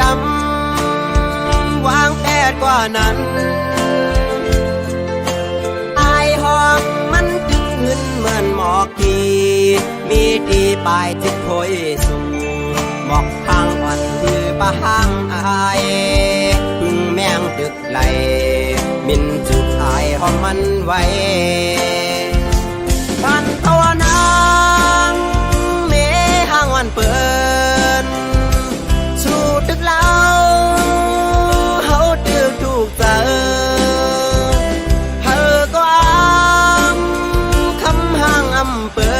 ดำวางแผนกว่านั้นอายห้องมันจึงเงินเหมือนหมอกกีมีตีปลายจิตโพยสูงหมอกทางอ่อนคือปะห้างอายพึ่งแมงตึกไหลมินจุกอายห้องมันไว้พันตัวนางเมห้างวันเปิดสู่ตึกเล่าเฮาตึกถูกเจอเธอก็คำห้างอำเปิ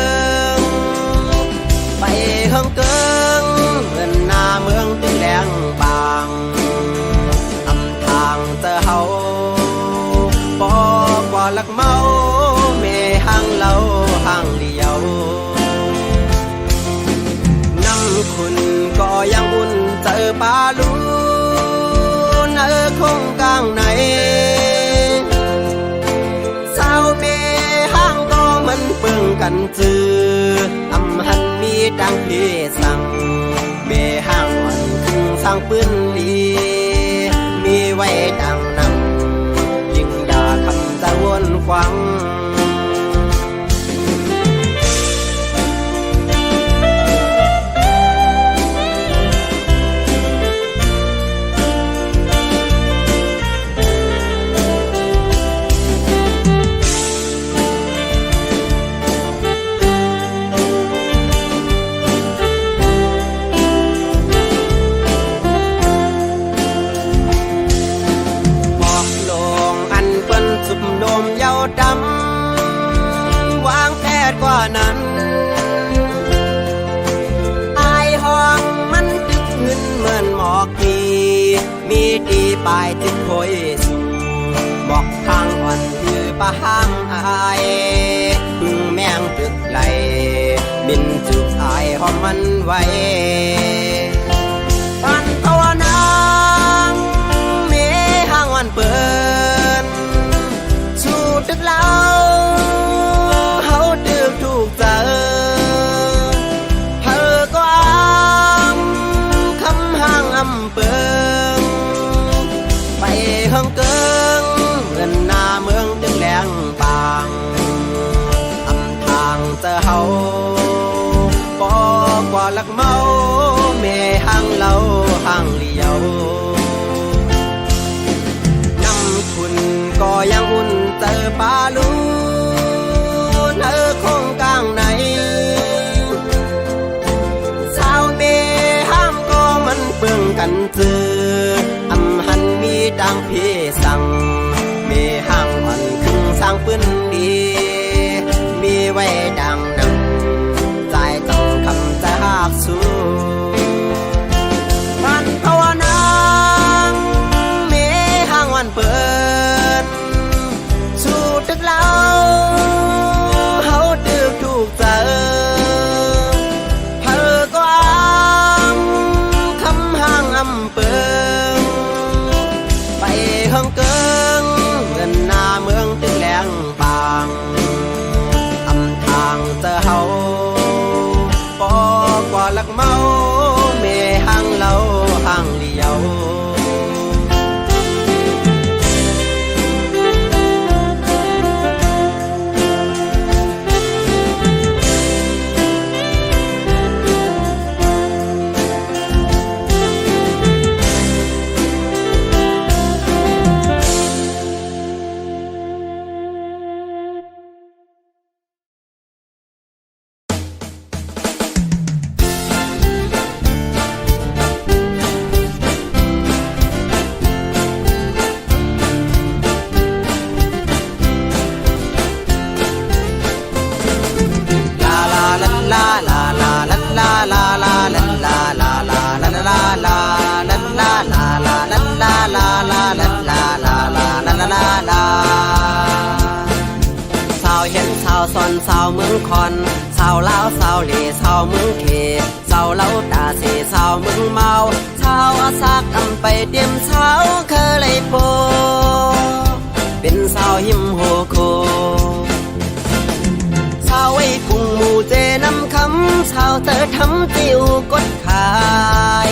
งไปเฮิงเกิงเหมือนหน้าเมืองตึงแดงบางอำทางเจอเฮาปอกว่าลักเมาเมห้างเล่าห้างเดียวน้ำคุณก็ยังอุ่นเจอปลาลูนคงกลางไหนสาวเมห้างก็มันเปิงกันจืออำหันมีดังพี่สั่งเมห้างอ่อนคึงสร้างปืนลีมีไว้ดังนำยิ่งด่าคำจะวนควังโดมเยาดำวางแผนกว่านั้นอายห้องมันตึกเงินเหมือนหมอกกีมีตีปลายจิตโพยสูงบอกทางอ่อนคือปะห้างอายพึ่งแมงตึกไหลบินจุกอายห้องมันไว้ปันตัวนางเมห้างวันเปิดตึกเล่าเฮาตึกถูกเจอเธอก็คำห้างอำเปิงไปเฮิงเกิงเหมือนหน้าเมืองตึงแดงบางอำทางเจอเฮาปอกว่าลักเมาเมห้างเล่าห้างเลียวคุณก็ยังอุ่นเจอปลาลูนคงกลางไหนสาวเมห้ามก็มันเปื้องกันจืออำหันมีดังพี่สั่งเมห้างอ่อนคึงสร้างปืนดีมีไว้ดังนำใจจังคำจะหากสู้พันภาวนางเมห้างวันเปิดสู่ตึกเล่าเฮาตึกถูกเจอเธอก็คำห้างอำเปิงไปเฮิงเกิงเหมือนหน้าเมืองตึงแดงบางอำทางเจอเฮาปอกว่าลักเมาเมห้างเล่าห้างเลียวสอนสาวเมืองคอนสาวลาวสาวเหล่สาวเมืองเขสาวเล่าตาเสสาวเมืองเมาสาวอาซากอำไปเตรียมสาวเคยเลยโปเป็นสาวหิมโฮโคสาวไว้พุงหมู่เจนำคำสาวเธอทำติวกดขาย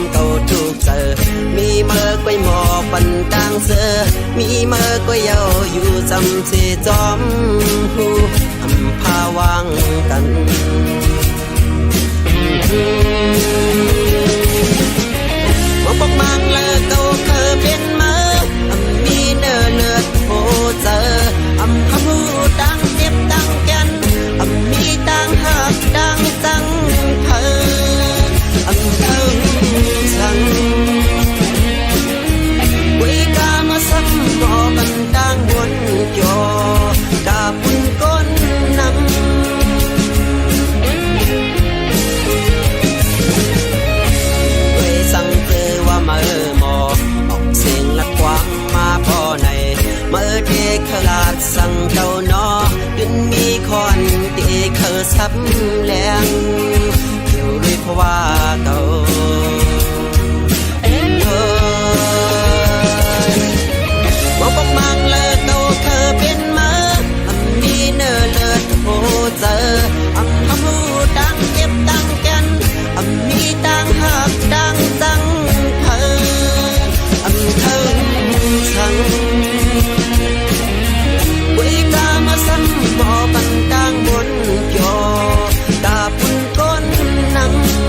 quay mò phần đang giờ mi mơ quay yêu dù dầm sẽ gióm hu âm pha vang cần một bóng mang lơ câu khờ bên mơ âm mi nơ nượt hồ giờ âm hâm hu đang tiếp đang chân âm mi đang hợp đang tăng thơ âm thơ rằng quê ca mà sắp bỏ bằng đang buồn cho cả buồn con nằm quê sang tư qua mơ mò học sinh lạc quang mà bỏ này mơ đi khờ lạt sang đầu nó đến mi con đi khờ sắp lẹn nhiều lui qua cầu bóng mang lơ câu khờ bên mơ âm mi nơ lượt hồ giờ âm hâm hu đang tiếp đang chân âm mi đang hợp đang tăng thơ âm thơ rằng quê ca mà sắm bỏ bằng đang muốn cho ta buồn con nắng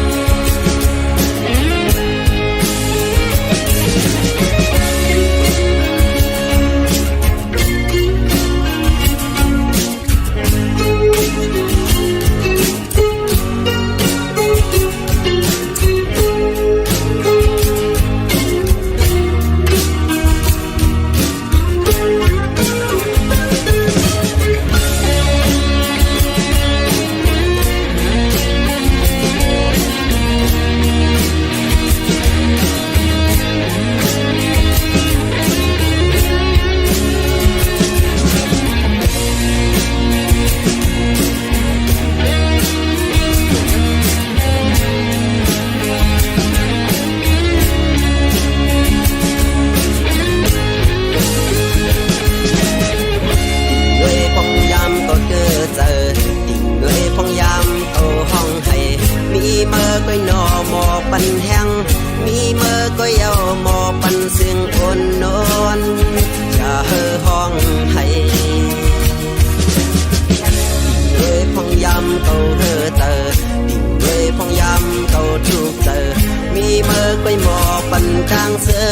quay nọ mòปันแห้งมีเมื่อก็ยาวมอปันเสียงอ่อนนอนอย่าเห่อห้องให้ดิ่งเลยพองยำเก่าเห่อเตอดิ่งเลยพองยำเก่าทุกเตอมีเมื่อก็มอปันกลางเสือ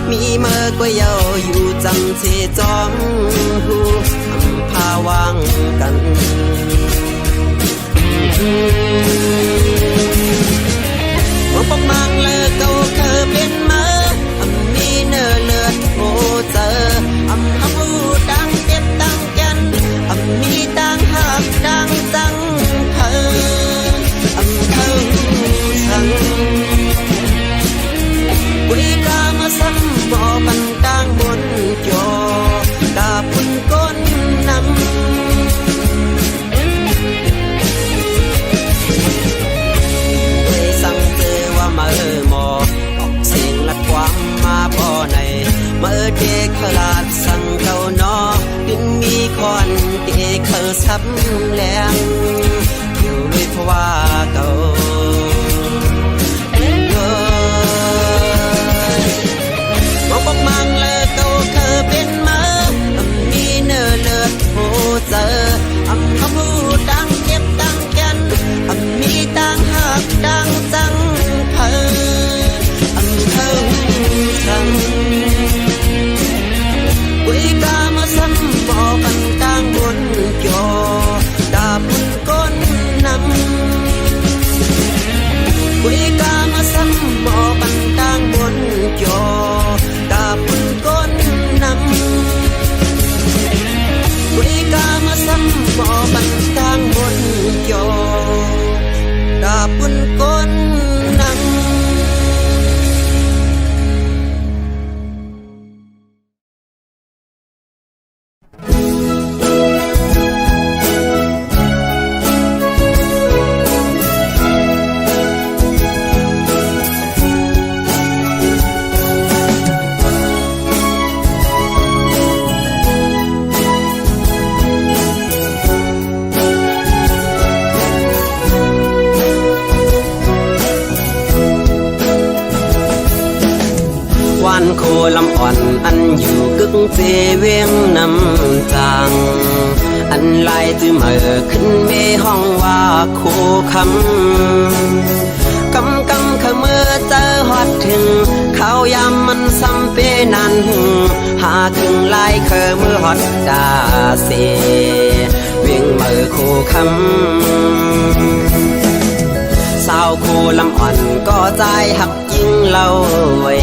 มีเมื่อก็ยาวอยู่จำเสจอมหูอำพาวางกันmột bóng mang lơ câu khờ bên mơ âm mi nơ lượt hồ giờ âm hâm hu đang tiếp đang chân âm mi đang hợp đang tăng thơ âm thơ rằng quê ca mà sắm bỏ bằng đang buồn cho ta buồn con nằm mơ โคลำอ่อนอันอยู่กึกเจเวียงน้ำจางอันลายจื้อเมื่อขึ้นเมห้องว่าโคคำกำขเมื่อเจอฮอดถึงเขายามมันซ้ำเปนันหาถึงลายเคอเมื่อฮอดดาเสเวียงเมื่อโคคำสาวโคลำอ่อนก็ใจหักยิ่งเล่าไว้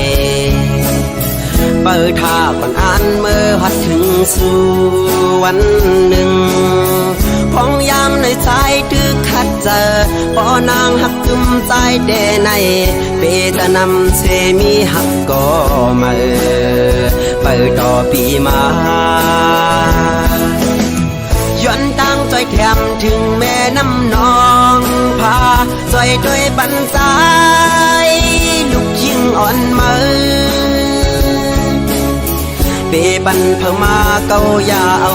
เปิดท่าก่อนอ่านเมื่อฮัดถึงสู่วันหนึ่งพองยามในใจตึกขัดเจอปอนางหักกึมใจเดในเปตะนำเสมีหักก็มาเปิดต่อปีมาย้อนตั้งใจแถมถึงแม่น้ำนองพาใจด้วยบันสายลูกยิ่งอ่อนมือเปบันเพิ่มมาเกายาว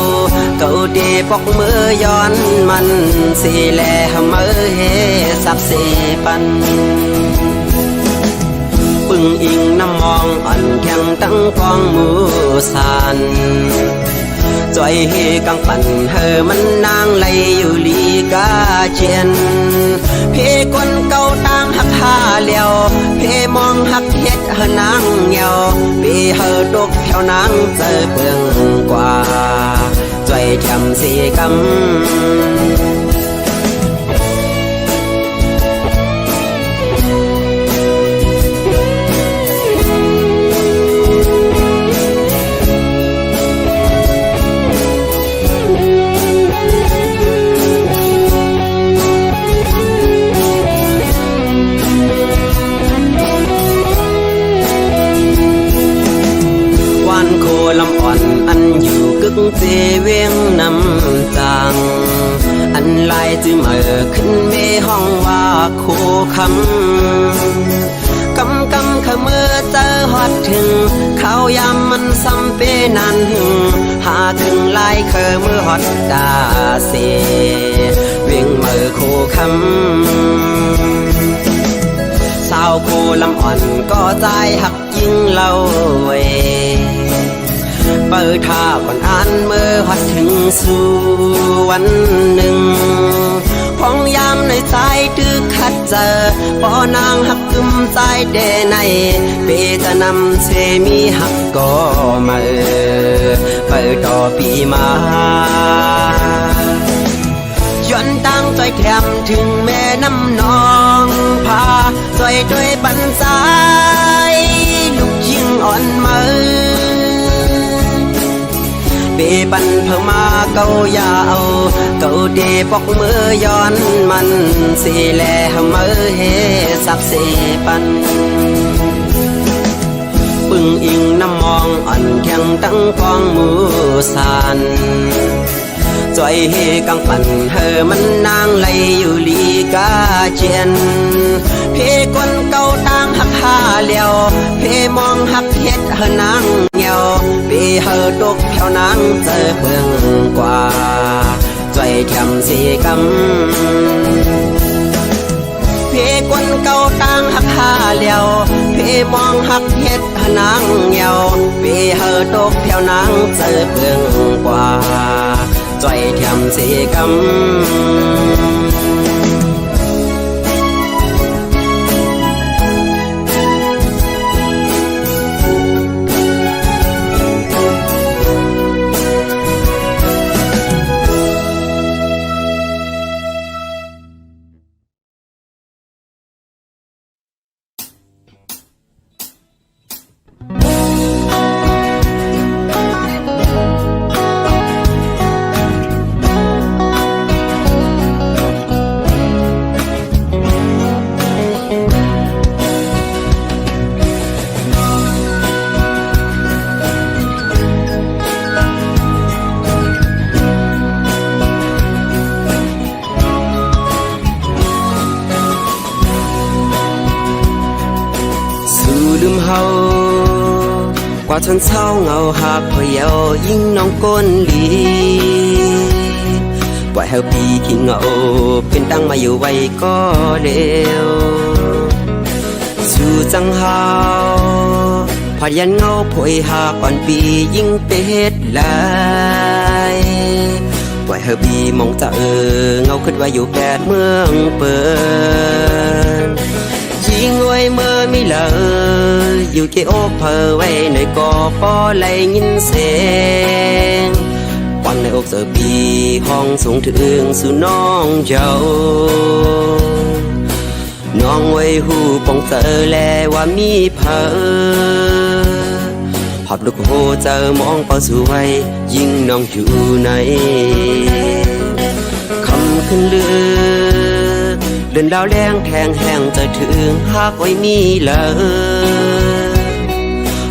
เกาเดปอกมือย้อนมันสีแลมือเฮสับเสปันปึงอิงน้ำมองอ่อนแข็งตั้งกองมือสันจอยเฮกังปั่นเฮมันนางไหลอยู่ลีกาเจียนเพกวนเก่าตั้งหักหาเลียวเพมองหักเฮ็ดเฮนางเหี่ยวเพเฮตกแถวนางเจอเปลืองกว่าจอยแถมสีกำลำอ่อนอันอยู่กึกเจเวียงน้ำจางอันลายจื้อเมื่อขึ้นเมห้องว่าโคคำขเมื่อเจอฮอดถึงเขายามมันซ้ำเปนันหาถึงลายเคอเมื่อฮอดดาเสเวียงเมื่อโคคำสาวโคลำอ่อนก็ใจหักยิ่งเล่าไว้เปิดท่าก่อนอ่านเมื่อฮัดถึงสู่วันหนึ่งพองยามในใจตึกขัดเจอปอนางหักกึมใจเดในเปตะนำเสมีหักก็มาเปิดต่อปีมาย้อนตั้งใจแถมถึงแม่น้ำนองพาใจด้วยบันสายลูกยิ่งอ่อนมือเปบันเพิ่มมาเกายาวเกาเดปอกมือย้อนมันสีแลมือเฮสับเสปันปึงอิงน้ำมองอ่อนแข็งตั้งกองมือสันจอยเฮกังปั่นเฮมันนางไหลอยู่ลีกาเจียนเพกวนเก่าตั้งหักหาเลียวเพมองหักเฮ็ดเฮนางเหี่ยวเพเฮตกแถวนางเจอเปลืองกว่าจอยแถมสีกำเพกวนเก่าตั้งหักหาเลียวเพมองหักเฮ็ดเฮนางเหี่ยวเพเฮตกแถวนางเจอเปลืองกว่าจอยแถมสีกำลืมเฮากว่าชนเช้าเงาหักพอเยายิ่งน้องก้นลีปล่อยเฮาปีกินเงาเป็นตั้งมาอยู่ไว้ก็เร็วสู่จังเฮา พยันเงาพวยหาก่อนปียิ่งเป็ดลายปล่อยเฮบีมองจะเงาขึ้นว่าอยู่แปดเมืองเปิดยิงไว้เมื่อไม่เลยอยู่เกโอเพอไว้ในกอปอไหลยินเสียงวันในอกเสือปีห้องสูงถึงสู่น้องเจ้าน้องไว้หูปองเจอแลว่ามีเพอหอบลูกโหเจอมองเป้าสู่ไว้ยิ่งน้องอยู่ในคำขึ้นเลือเดินดาวแรงแทงแห้งจะถึงหากไว้มีเลย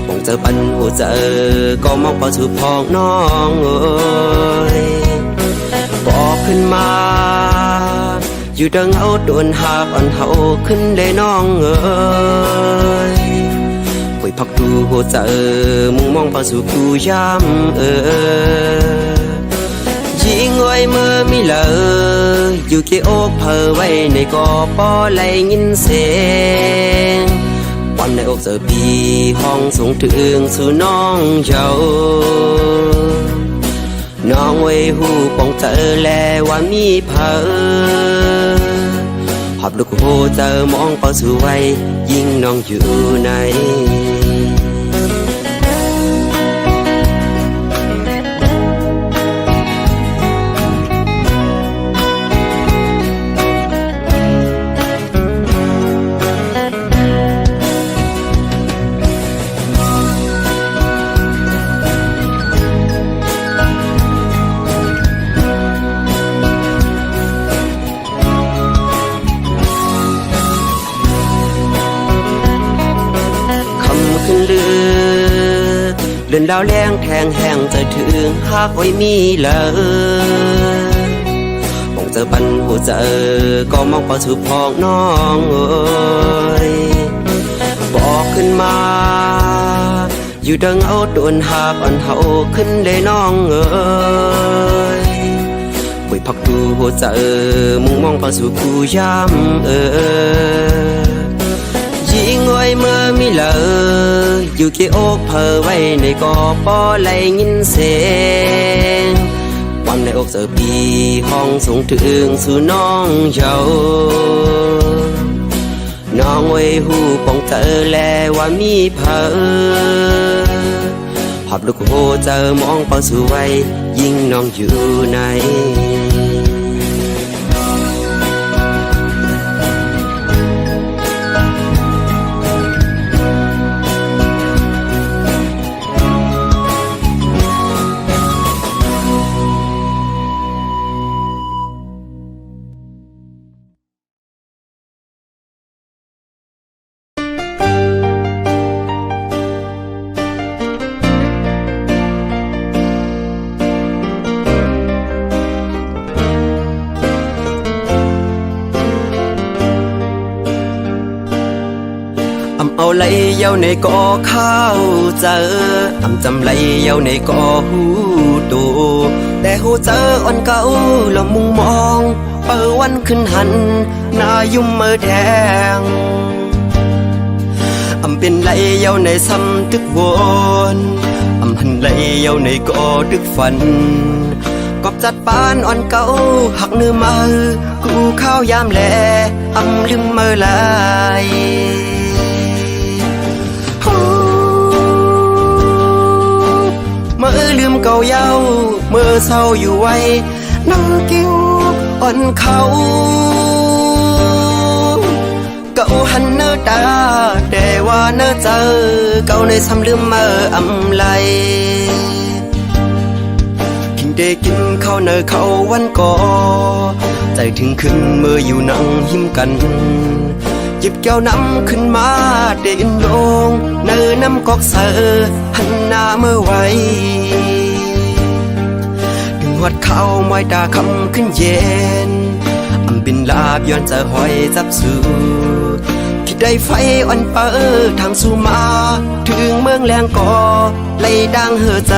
มองเจอปันหัวเจอก็มองเป้าสู่พองน้องเอ้ยบอกขึ้นมาอยู่ดังเอาโดนหากอ่อนเฮาขึ้นได้น้องเอ้ยคุยพักดูหัวใจมุ่งมองพาสู่กูย้ำยิงไว้เมื่อไม่เลยอยู่เกี่ยวเพอไว้ในกอปอไหลยินเสียงวันในอกเจอปีห้องสูงถึงสู่น้องเจ้าน้องไว้หูปองเจอแลว่ามีเพอหอบลูกโหเจอมองเป้าสู่ไว้ยิ่งน้องอยู่ในขึ้นเลือเดินดาวแรงแทงแห้งจะถึงหากไว้มีเลยมองเจอปันหัวเจอก็มองเป้าสู่พองน้องเอ้ยบอกขึ้นมาอยู่ดังเอาโดนหากอ่อนเฮาขึ้นได้น้องเอ้ยคุยพักดูหัวเจอมุ่งมองเป้าสู่กูย้ำยิงไว้เมื่อไม่เลยอยู่เกี่ยวเพอไว้ในกอปอไหลยินเสียงวันในอกเสือปีห้องสูงถึงสู่น้องเจ้าน้องไว้หูปองเจอแลว่ามีเพอหอบลูกโหเจอมองเป้าสู่ไว้ยิ่งน้องอยู่ในเอาไหลเย้าในกอข้าวเจอจำไหลเย้าในกอหูตูแต่หูเจออ่อนเก่าละมุงมองเปิดวันขึ้นหันหน้ายุ่มเมื่อแดงเป็นไหลเย้าในซ้ำตึกวนหันไหลเย้าในกอดึกฝันกอบจัดปานอ่อนเก่าหักเนื้อมือกูข้าวยามแลลืมเมื่อไหลเมื่อลืมเก่าเย้าเมื่อเศร้าอยู่ไว้นั่งกิ้วอ่อนเขาเก่าหันเนื้อตาแต่ว่าเนื้อเจอเก่าในซ้ำลืมเมื่อไหลกินได้กินข้าวเนื้อเขาวันก่อใจถึงขึ้นเมื่ออยู่นั่งหิมกันหยิบแก้วน้ำขึ้นมาเดินลงเนื้อน้ำกอกเสือหันหน้าเมื่อไว้ดึงหัดเข้ามอยตาคำขึ้นเย็นบินลาบย้อนจะหอยจับสู่ที่ได้ไฟอ่อนเปิดทางสู่มาถึงเมืองแรงก่อไล่ดังเหือใจ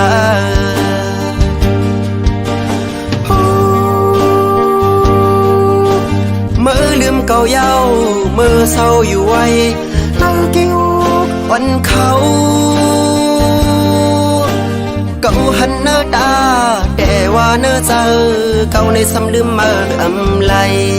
เมื่อลืมเก่าเย้าเมื่อเศร้าอยู่ไว้นั่งกิ้ววันเขา cậu hẳn nỡ ta để qua nỡ giờ cậu này xăm đêm mơ âm lay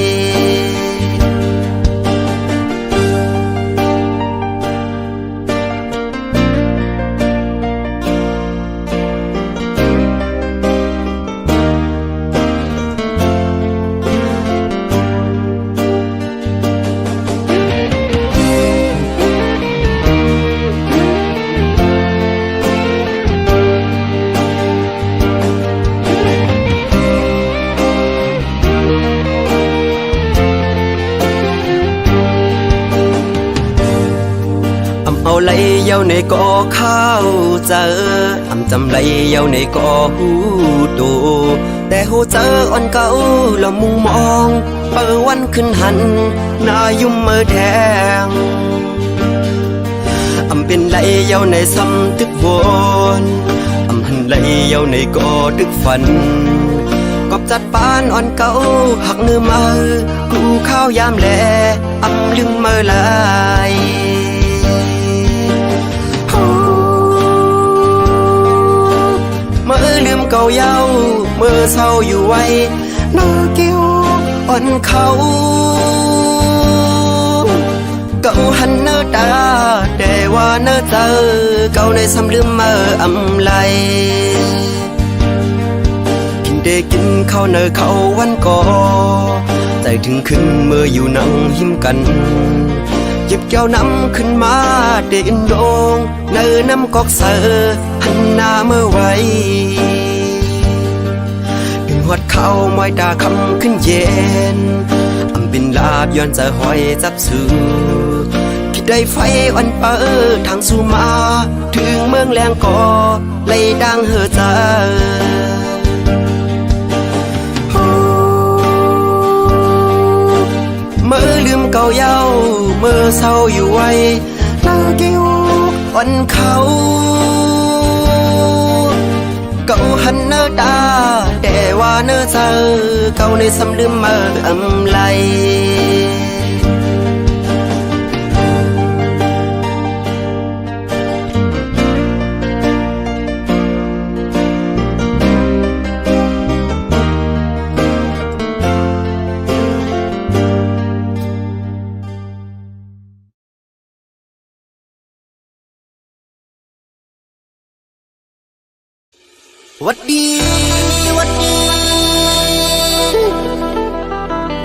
เอาไหลเย้าในก่อข้าวเจออำจำไหลเย้าในก่อหูตูแต่หูเจออ่อนเก่าละมุงมองเปิดวันขึ้นหันหน้ายุ่มเมื่อแทงอำเป็นไหลเย้าในซ้ำตึกวนอำหันไหลเย้าในก่อตึกฝันกอบจัดปานอ่อนเก่าหักเนื้อมือกูข้าวยามแลอำลืมเมื่อไหลเมื่อลืมเก่าเย้าเมื่อเศร้าอยู่ไว้เนื้อกิ้วอ่อนเขาเก่าหันเนื้อตาแต่ว่าเนื้อเจอเก่าในซ้ำลืมเมื่ออำไลกินได้กินข้าวเนื้อเขาวันก่อใจถึงขึ้นเมื่ออยู่นั่งหิมกันหยิบแก้วน้ำขึ้นมาเดินโดงเนื้อน้ำกอกเสือหันหน้าเมื่อไว้ดึงหัดเข้าไม้ตาคำขึ้นเย็นอำเป็นลาบย้อนจะหอยจับสูคิดได้ไฟอ่อนเปิดทางสู่มาถึงเมืองแรงก่อไล่ดังเหือใจเมื่อลืมเก่าเย้าเมื่อเศร้าอยู่ไว้เนื้อกิ้วอ่อนเขาเก่าหันเนื้อตาแต่ว่าเนื้อเจอเก่าในซ้ำลืมเมื่ออำไลวัดดีวัดดี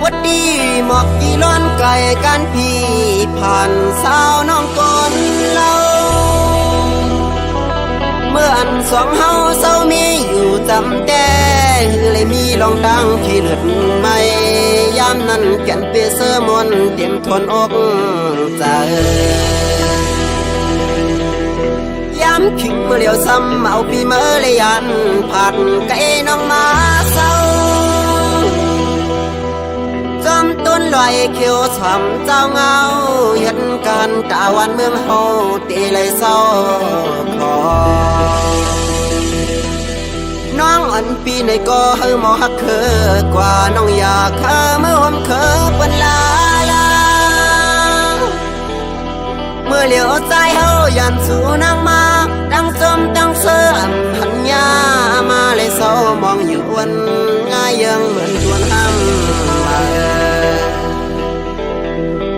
วัดดีหมอกอีร้อนไก่กันพี่ผ่านสาวน้องก่อนเล่าเมื่ออันสองเฮาเศร้ามีอยู่จำแต่เลยมีลองดังที่เลือดไม่ยามนั้นแก่นเปเสื้อมนเต็มทนอกใจย้ำขิงเมื่อเลี้ยวซ้ำเอาพี่เมื่อเลยยันผ่านไก่น้องมาเศร้าจอมต้นลอยเขียวฉ่ำเจ้าเงาเห็นการตาวันเมืองเฮาตีเลยเศร้าคอน้องอันปีในก็เฮาหมอฮักเคอกว่าน้องอยากข้าเมื่อหอมเคอเป็นลาเมื่อเหลียวใจเฮายันสู่นางมาดังจมดังเสื่อมหันยามาเลยเศร้ามองอยู่วันง่ายยังเหมือนชวนห้าม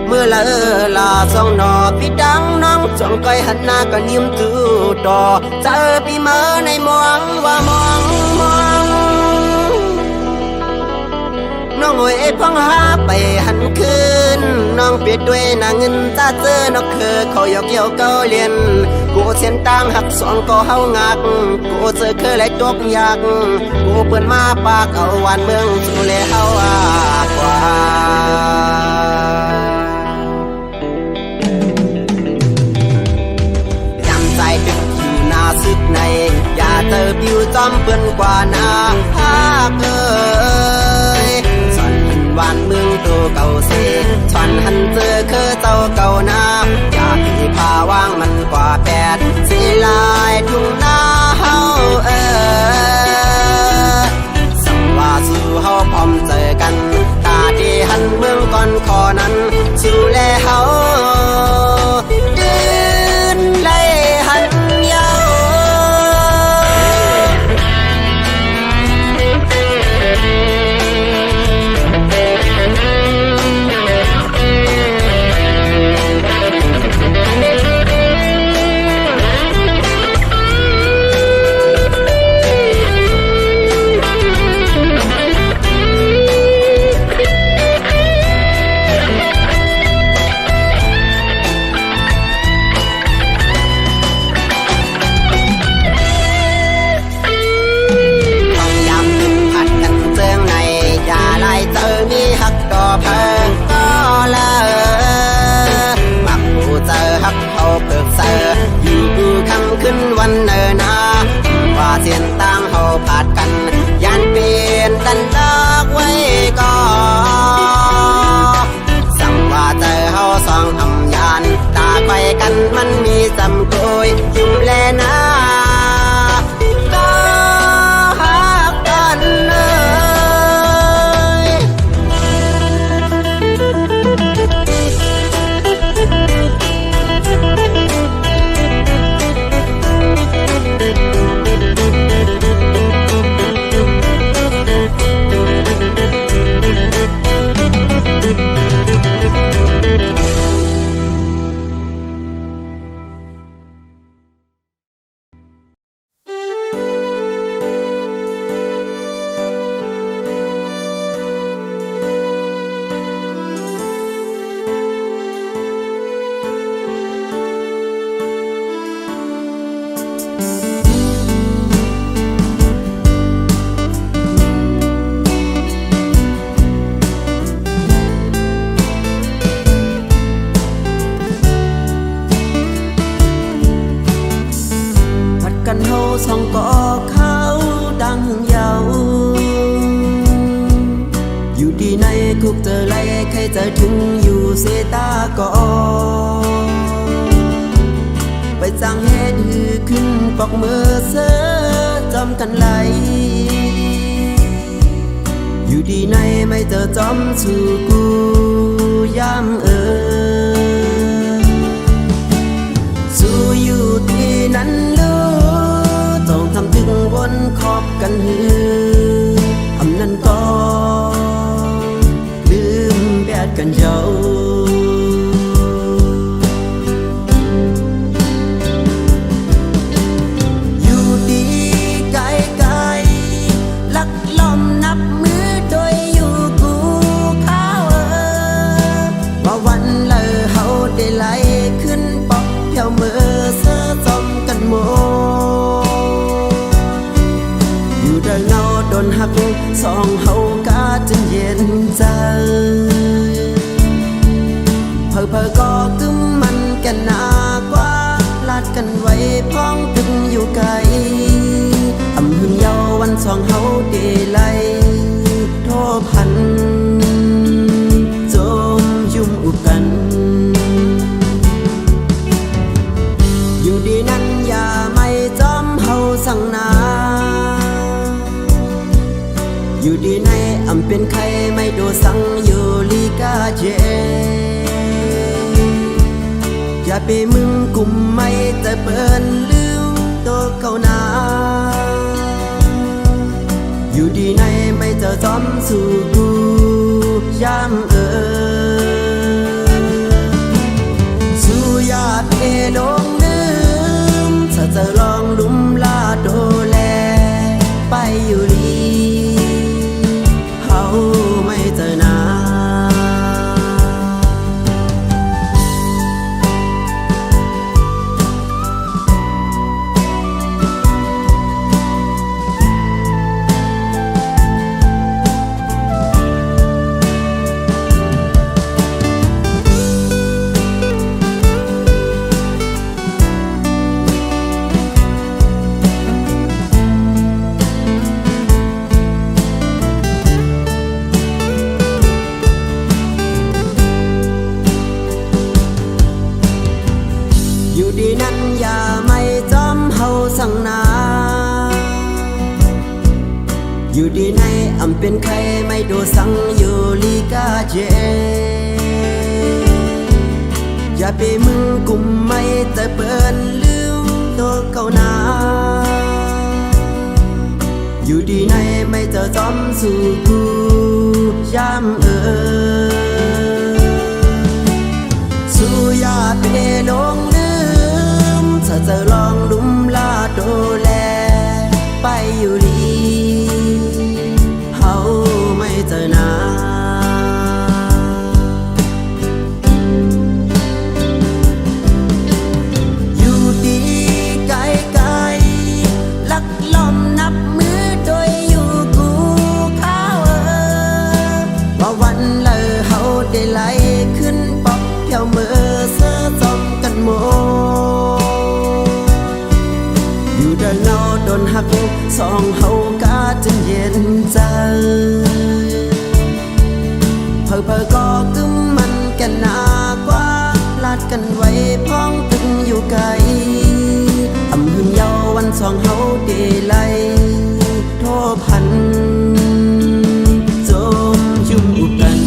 เมื่อละลาสองนอพี่ดังน้องจ้องก้อยหันหน้าก็นิ่มตู้ต่อเจอพี่เมื่อในมองว่ามองน้องโวยพังหาไปหันคืนน้องเปียดด้วยนางเงินตาเจอนกเคอเขาหยอกเยี่ยวเกาเลียนกูเส้นต่างหักสองก็เฮางักกูเจอเคยไหลตกยากกูเปิดมาปากเอาวันเมืองสู่เลเฮากว่าจำใจดึกอยู่หน้าซึกในอย่าเจอผิวจอมเปื้อนกว่าหน้าหากเลยวันเมืองตัวเก่าเสฉันหันเจอคือเจ้าเก่านาอยากให้พาว่างมันกว่าแปดสิลายทุ่งนาเฮาสังว่าสู่เฮาพร้อมเจอกันตาที่หันเมืองก่อนคอนั้นสู่แลเฮาเดินไล่หันยาว เพิกเสออยู่คำขึ้นวันเนินนาว่าเส้นต่างเฮาผาดกันยันเปลี่ยนตันเลิกไว้ก่อนสั่งว่าเจอเฮาสองอำยานตาไปกันมันมีสำกุยอยู่แลนะก็หักกันเลยกันเฮาสองก่อเขาดังยาวอยู่ดีในคุกเจอไรใครจะถึงอยู่เสตาก่อไปจ้างเหตุหือขึ้นปอกมือเสือจำกันไหลอยู่ดีในไม่เจอจอมสู่กูยามสู้อยู่ที่นั้นต้องทำถึงวนขอบกันหืออำนั้นก็ลืมแบดกันเจ้าอยู่ดีไกลไกลลักล้อมนับมือโดยอยู่กูข้าวว่าวันเลยเฮาได้ไหลขึ้นปอกเที่ยวมือเสื้อจมกันโมเงาโดนหักสองเฮากาจนเย็นใจเพอก็กึมมันกันนากว่าลาดกันไว้พ้องตึงอยู่ไกลอำหึงเยาวันสองเฮาเดลัยโทพันจมยุ่มอุกันอยู่ดีนั้นอย่าไม่จอมเฮาสั่งนาอยู่ดีในอำเป็นใครไม่โดสังอยู่ลีกาเจอย่าไปมึงกุมไม่แต่เปิ้นลืมตัวเขานาอยู่ดีในไม่เจอจอมสู่กูยามสู่ญาติลงลืมถ้าจะลองลุ่มลาโดแลไปอยู่ลีไม่เจอนาอยู่ดีนั้นอย่าไม่จอมเฮาสั่งนาอยู่ดีในอำเป็นใครไม่โดสังอยู่ลีกาเจอย่าไปมึงกุมไม่แต่เปิ้นลืมตัวเขานาอยู่ดีในไม่เจอจอมสู่กูยามสู่ญาติลงถ้าจะลองลุ่มลาโดแลไปอยู่ลีเฮาไม่เจอนา ได้ไหลขึ้นปอกเที่ยวเมื่อเสื้อจมกันหมด คนหักสองเฮากาจนเย็นใจเพอก็กึมมันกันหนากว่าลาดกันไว้พ้องตึงอยู่ไกลอำหึงเยาวันสองเฮาเดไลโทพันจมอยู่กัน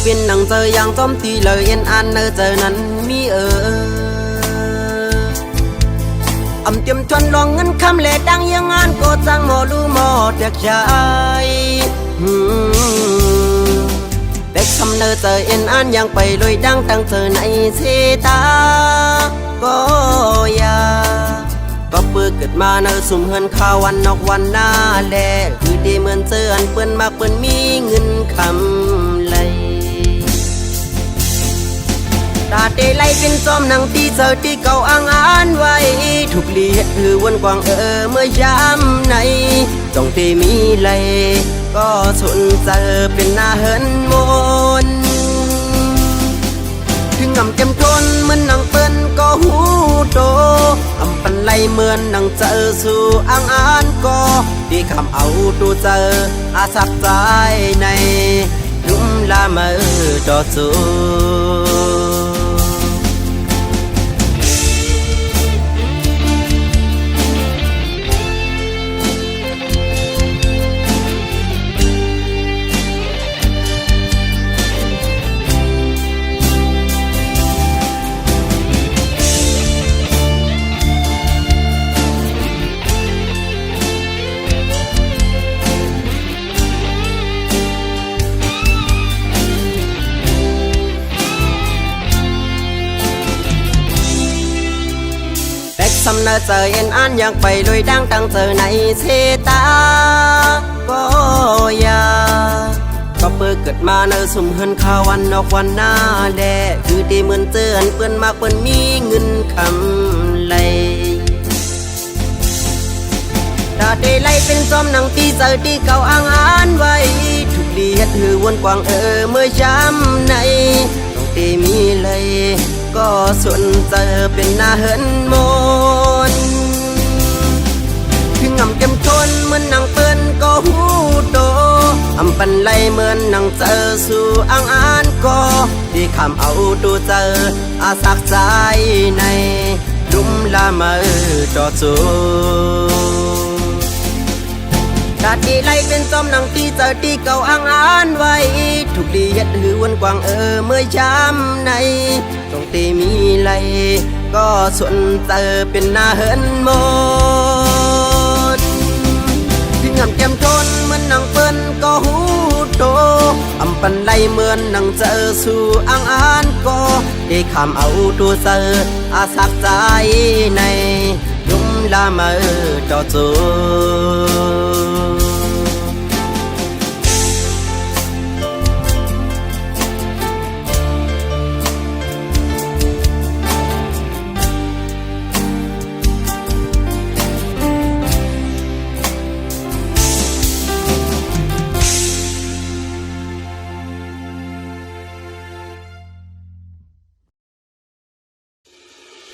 เป็นหนังเจออย่างต้มตีเลยเย็นอันเนอเจอนั้นมีอำเตรียมชวนลองเงินคำเละดังยังงานโกจังหมอลูหมอเด็กชายเด็กคำเนอเจอเอ็นอันยังไปลอยดังตั้งเจอในเสตาก็ยาก็เปิดเกิดมาเนอสุ่มเฮินข้าววันนอกวันหน้าแลคือดีเหมือนเจออันเปิ้นมากเปิ้นมีเงินคำไหลตาเตไลเป็นจอมหนังตีเจอที่เก่าอ้างอ่านไว้ถูกเลียดคือวนกวางเมื่อยามไหนจ้องเตมีไหลก็สนเจอเป็นหน้าเหินมนถึงงำเต็มทนเหมือนหนังเปิ้นก็หูโตอำปันไหลเหมือนหนังเจอสู่อ้างอ่านก็ที่คำเอาตัวเจออาสักใจในลุ่มละเมอดอสูสำเนาเจอเอ็นอันอยากไปลอยดังตั้งเจอในเสตาก็ยาก็เปิดเกิดมาเนอสุ่มเฮินข้าววันนอกวันหน้าแดคือดีเหมือนเจออันเปิ้นมากเปิ้นมีเงินคำไหลตาเตไลเป็นจอมหนังตีเจอที่เก่าอ้างอ่านไว้ถูกเลียดหือวนกวางเมื่อช้ำในต้องเตมีไหลก็ส่วนเจอเป็นหน้าเหินมนถึงงำเต็มทนเหมือนนางเปิ้นก็หูโตอำปันไหลเหมือนนางเจอสู่อ้างอ่านก็ที่คำเอาตัวเจออาสักใจในลุ่มละเมอดอจูตาดีไหลเป็นจอมหนังที่เจอที่เก่าอ้างอ่านไว้ถูกดียัดหือวนกวางเมื่อช้ำในต้องเตมีไหลก็ส่วนเจอเป็นหน้าเหินมดถึงงำเต็มทนเหมือนนางเปิ้นก็หูโตอำปันไหลเหมือนนางเจอสู่อ้างอ่านก็ได้คำเอาตัวเจออาสักใจในลุ่มละเมอดอจู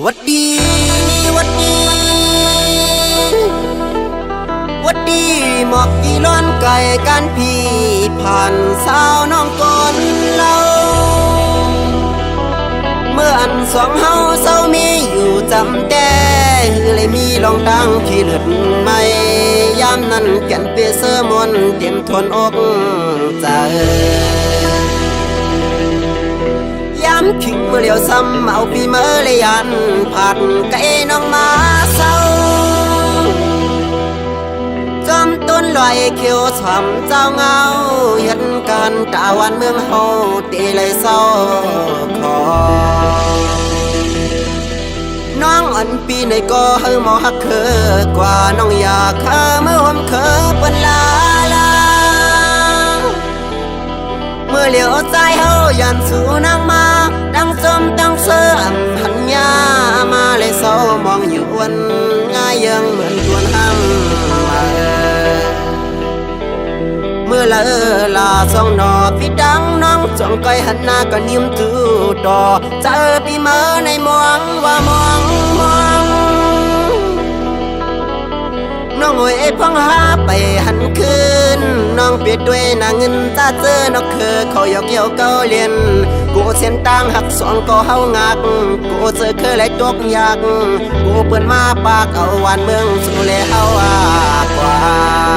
วัดดีวัดดีวัดดีหมอกกี่ล้อนไก่กันพี่ผ่านสาวน้องก่อนเล่าเมื่ออันสองเฮาเศร้ามีอยู่จำแต่เลยมีลองดังที่เลือดไม่ยามนั้นแก่นเปเสอมนเต็มทนอกใจขิงเมื่อเลี้ยวซ้ำเอาปีเมื่อเลยยันผ่านไก่น้องมาเศร้าจอ อมต้นลอยเขียวฉ่ำเจ้าเงาเห็นกันตาวันเมืองเฮาตีเลยเศร้าคอน้องอันปีในก็เฮาหมอฮักเคอกว่าน้องอยากเคอเมื่อหอมเคอเปิ้นลาเมื่อเหลียวใจเฮายันสู่นางมาดังสมดังเสื่อมหันยามาเลยเศร้ามองอยู่วันง่ายยังเหมือนทวนห้ำมาเมื่อละลาสองนอพี่ดังน้องจ้องก้อยหันหน้าก็นิ่มตูต่อเจอพี่เมื่อในมองว่ามองน้องโวยพังหาไปหันคืนน้องเปียดด้วยนางเงินจ้าเจอนอกคือเขายกเกี่ยวเกาเลียนกูเส้นต่างหักสองก็เฮางักกูเจอคือไรตกยากกูเปิดมาปากเอาวันเมืองสู่เลยเฮาว่ากว่า